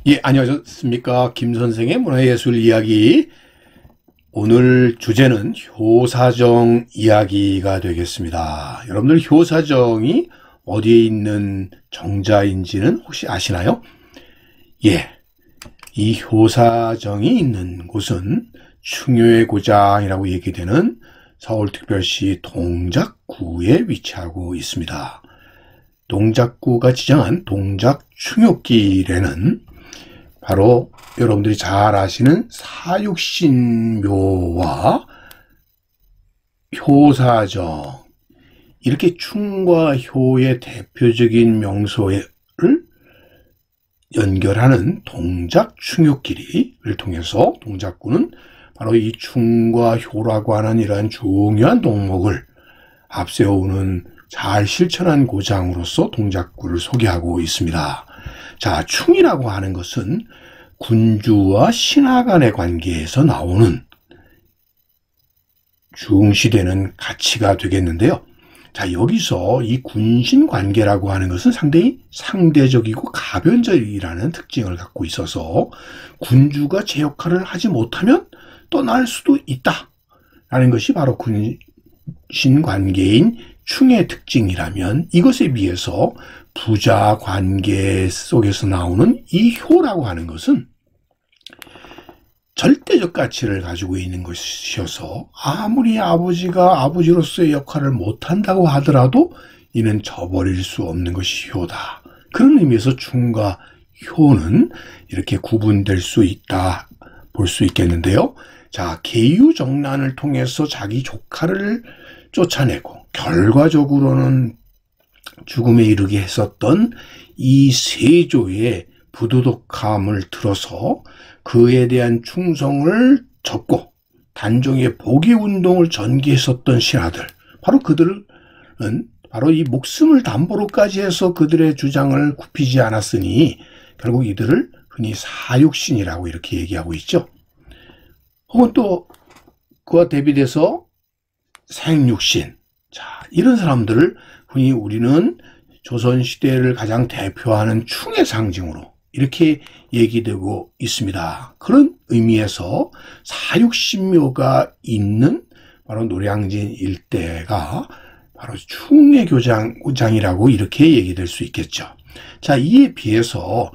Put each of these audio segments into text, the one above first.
예, 안녕하셨습니까? 김 선생의 문화예술 이야기. 오늘 주제는 효사정 이야기가 되겠습니다. 여러분들 효사정이 어디에 있는 정자인지는 혹시 아시나요? 예, 이 효사정이 있는 곳은 충효의 고장이라고 얘기되는 서울특별시 동작구에 위치하고 있습니다. 동작구가 지정한 동작충효길에는 바로 여러분들이 잘 아시는 사육신묘와 효사정, 이렇게 충과 효의 대표적인 명소를 연결하는 동작충효길을 통해서 동작구는 바로 이 충과 효라고 하는 이러한 중요한 덕목을 앞세우는 잘 실천한 고장으로서 동작구를 소개하고 있습니다. 자, 충이라고 하는 것은 군주와 신하 간의 관계에서 나오는 중시되는 가치가 되겠는데요. 자, 여기서 이 군신 관계라고 하는 것은 상당히 상대적이고 가변적이라는 특징을 갖고 있어서 군주가 제 역할을 하지 못하면 떠날 수도 있다 라는 것이 바로 군신 관계인 충의 특징이라면, 이것에 비해서 부자 관계 속에서 나오는 이 효라고 하는 것은 절대적 가치를 가지고 있는 것이어서 아무리 아버지가 아버지로서의 역할을 못한다고 하더라도 이는 저버릴 수 없는 것이 효다. 그런 의미에서 충과 효는 이렇게 구분될 수 있다 볼 수 있겠는데요. 자, 계유정난을 통해서 자기 조카를 쫓아내고 결과적으로는 죽음에 이르게 했었던 이 세조의 부도덕함을 들어서 그에 대한 충성을 접고 단종의 복위운동을 전개했었던 신하들, 바로 그들은 바로 이 목숨을 담보로까지 해서 그들의 주장을 굽히지 않았으니 결국 이들을 흔히 사육신이라고 이렇게 얘기하고 있죠. 혹은 또 그와 대비돼서 생육신, 자, 이런 사람들을 흔히 우리는 조선시대를 가장 대표하는 충의 상징으로 이렇게 얘기되고 있습니다. 그런 의미에서 사육신묘가 있는 바로 노량진 일대가 바로 충의 고장이라고 이렇게 얘기될 수 있겠죠. 자, 이에 비해서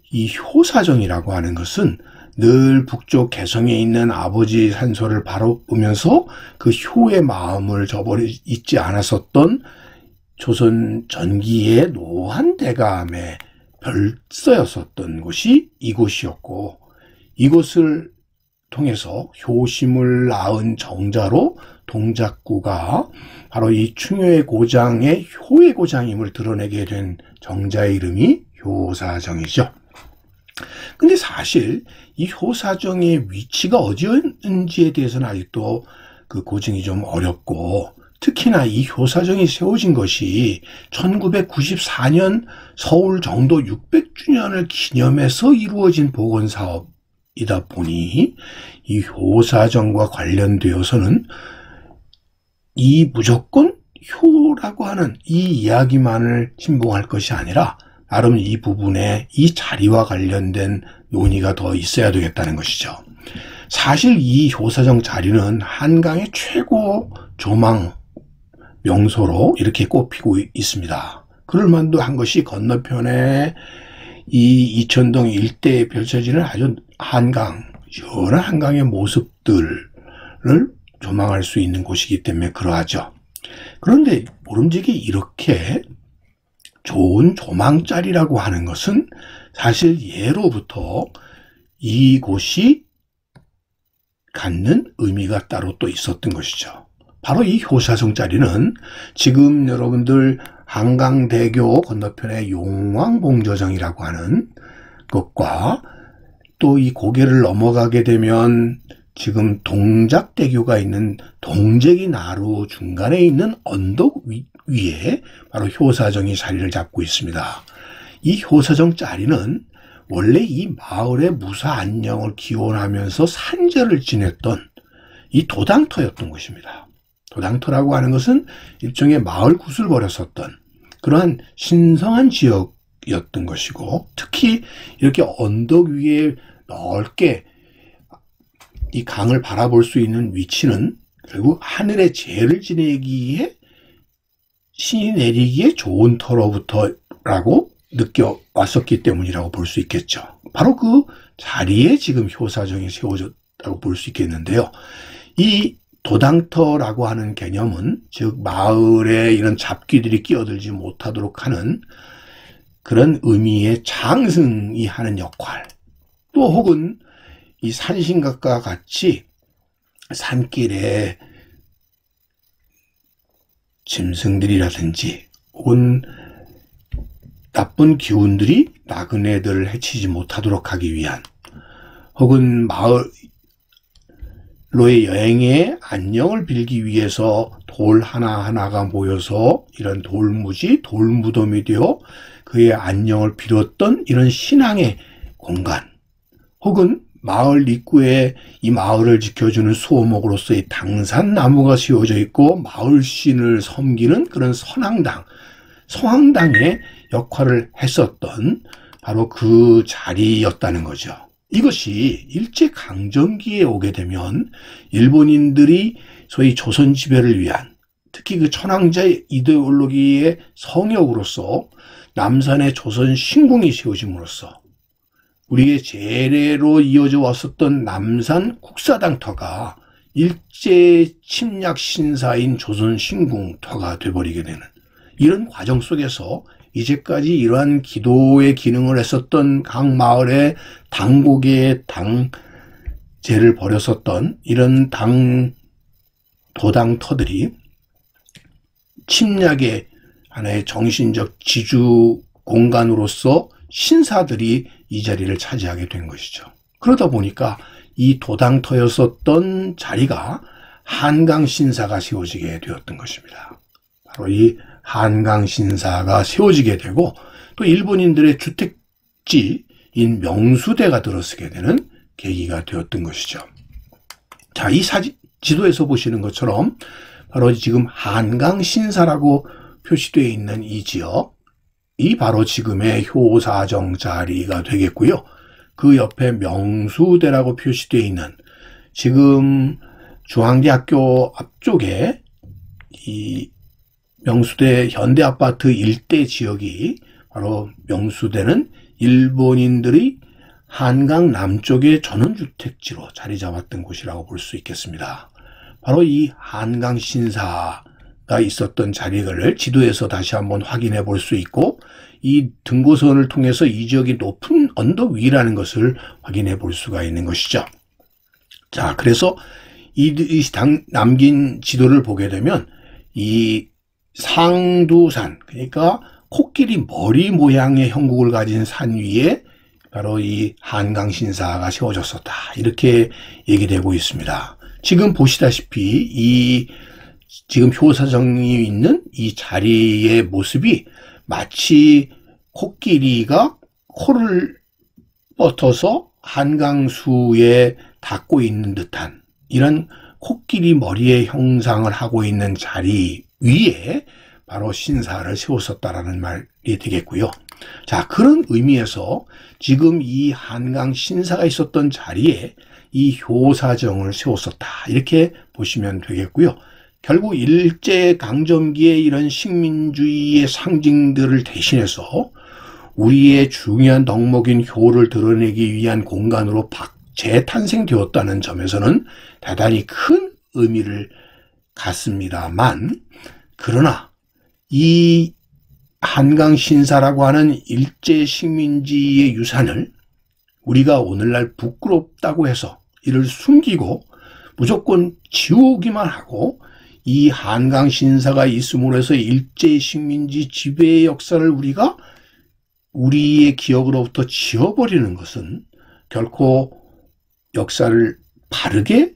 이 효사정이라고 하는 것은 늘 북쪽 개성에 있는 아버지 산소를 바라보면서 그 효의 마음을 잊지 않았었던 조선 전기의 노한 대감의 별서였었던 곳이 이곳이었고, 이곳을 통해서 효심을 낳은 정자로 동작구가 바로 이 충효의 고장의 효의 고장임을 드러내게 된 정자의 이름이 효사정이죠. 근데 사실 이 효사정의 위치가 어디였는지에 대해서는 아직도 그 고증이 좀 어렵고, 특히나 이 효사정이 세워진 것이 1994년 서울 정도 600주년을 기념해서 이루어진 복원사업이다 보니 이 효사정과 관련되어서는 이 무조건 효라고 하는 이 이야기만을 신봉할 것이 아니라 나름 이 부분에 이 자리와 관련된 논의가 더 있어야 되겠다는 것이죠. 사실 이 효사정 자리는 한강의 최고 조망 명소로 이렇게 꼽히고 있습니다. 그럴 만도 한 것이 건너편에 이 이천동 일대에 펼쳐지는 아주 시원한 한강의 모습들을 조망할 수 있는 곳이기 때문에 그러하죠. 그런데 모름지기 이렇게 좋은 조망자리라고 하는 것은 사실 예로부터 이곳이 갖는 의미가 따로 또 있었던 것이죠. 바로 이 효사정 자리는 지금 여러분들 한강대교 건너편의 용왕봉저정이라고 하는 것과 또 이 고개를 넘어가게 되면 지금 동작대교가 있는 동재기 나루 중간에 있는 언덕 위에 바로 효사정이 자리를 잡고 있습니다. 이 효사정 자리는 원래 이 마을의 무사 안녕을 기원하면서 산제를 지냈던 이 도당터였던 것입니다. 도당터라고 하는 것은 일종의 마을 구슬 벌였었던 그러한 신성한 지역 지역이었던 것이고, 특히 이렇게 언덕 위에 넓게 이 강을 바라볼 수 있는 위치는 결국 하늘의 재를 지내기에 신이 내리기에 좋은 터로부터라고 느껴왔었기 때문이라고 볼 수 있겠죠. 바로 그 자리에 지금 효사정이 세워졌다고 볼 수 있겠는데요. 이 도당터라고 하는 개념은 즉 마을에 이런 잡귀들이 끼어들지 못하도록 하는 그런 의미의 장승이 하는 역할, 또 혹은 이 산신각과 같이 산길에 짐승들이라든지 혹은 나쁜 기운들이 나그네들을 해치지 못하도록 하기 위한, 혹은 마을로의 여행의 안녕을 빌기 위해서 돌 하나하나가 모여서 이런 돌무지, 돌무덤이 되어 그의 안녕을 빌었던 이런 신앙의 공간, 혹은 마을 입구에 이 마을을 지켜주는 수호목으로서의 당산나무가 세워져 있고 마을신을 섬기는 그런 성황당의 역할을 했었던 바로 그 자리였다는 거죠. 이것이 일제강점기에 오게 되면 일본인들이 소위 조선 지배를 위한, 특히 그 천황제 이데올로기의 성역으로서 남산의 조선 신궁이 세워짐으로써 우리의 재래로 이어져 왔었던 남산 국사당터가 일제 침략 신사인 조선 신궁터가 되어버리게 되는 이런 과정 속에서 이제까지 이러한 기도의 기능을 했었던 각 마을의 당고개의 당제를 벌였었던 이런 도당터들이 침략의 하나의 정신적 지주 공간으로서 신사들이 이 자리를 차지하게 된 것이죠. 그러다 보니까 이 도당터였었던 자리가 한강신사가 세워지게 되었던 것입니다. 바로 이 한강신사가 세워지게 되고 또 일본인들의 주택지인 명수대가 들어서게 되는 계기가 되었던 것이죠. 자, 이 지도에서 보시는 것처럼 바로 지금 한강신사라고 표시되어 있는 이 지역, 이 바로 지금의 효사정 자리가 되겠고요. 그 옆에 명수대라고 표시되어 있는 지금 중앙대학교 앞쪽에 이 명수대 현대아파트 일대 지역이 바로 명수대는 일본인들이 한강 남쪽의 전원주택지로 자리 잡았던 곳이라고 볼 수 있겠습니다. 바로 이 한강 신사가 있었던 자리를 지도에서 다시 한번 확인해 볼 수 있고, 이 등고선을 통해서 이 지역이 높은 언덕 위라는 것을 확인해 볼 수가 있는 것이죠. 자, 그래서 남긴 지도를 보게 되면 이 상두산, 그러니까 코끼리 머리 모양의 형국을 가진 산 위에 바로 이 한강신사가 세워졌었다, 이렇게 얘기되고 있습니다. 지금 보시다시피 이 지금 효사정이 있는 이 자리의 모습이 마치 코끼리가 코를 뻗어서 한강수에 닿고 있는 듯한 이런 코끼리 머리의 형상을 하고 있는 자리 위에 바로 신사를 세웠었다라는 말이 되겠고요. 자, 그런 의미에서 지금 이 한강 신사가 있었던 자리에 이 효사정을 세웠었다, 이렇게 보시면 되겠고요. 결국 일제강점기의 이런 식민주의의 상징들을 대신해서 우리의 중요한 덕목인 효를 드러내기 위한 공간으로 재탄생되었다는 점에서는 대단히 큰 의미를 갖습니다만, 그러나 이 한강신사라고 하는 일제 식민지의 유산을 우리가 오늘날 부끄럽다고 해서 이를 숨기고 무조건 지우기만 하고 이 한강신사가 있음으로 해서 일제 식민지 지배의 역사를 우리가 우리의 기억으로부터 지워버리는 것은 결코 역사를 바르게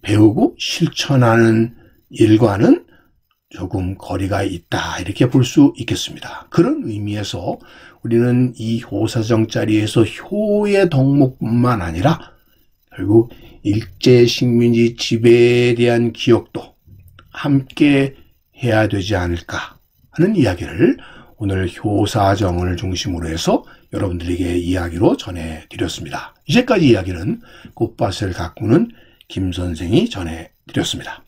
배우고 실천하는 일과는 조금 거리가 있다, 이렇게 볼 수 있겠습니다. 그런 의미에서 우리는 이 효사정 자리에서 효의 덕목뿐만 아니라 결국 일제 식민지 지배에 대한 기억도 함께 해야 되지 않을까 하는 이야기를 오늘 효사정을 중심으로 해서 여러분들에게 이야기로 전해드렸습니다. 이제까지 이야기는 꽃밭을 가꾸는 김 선생이 전해드렸습니다.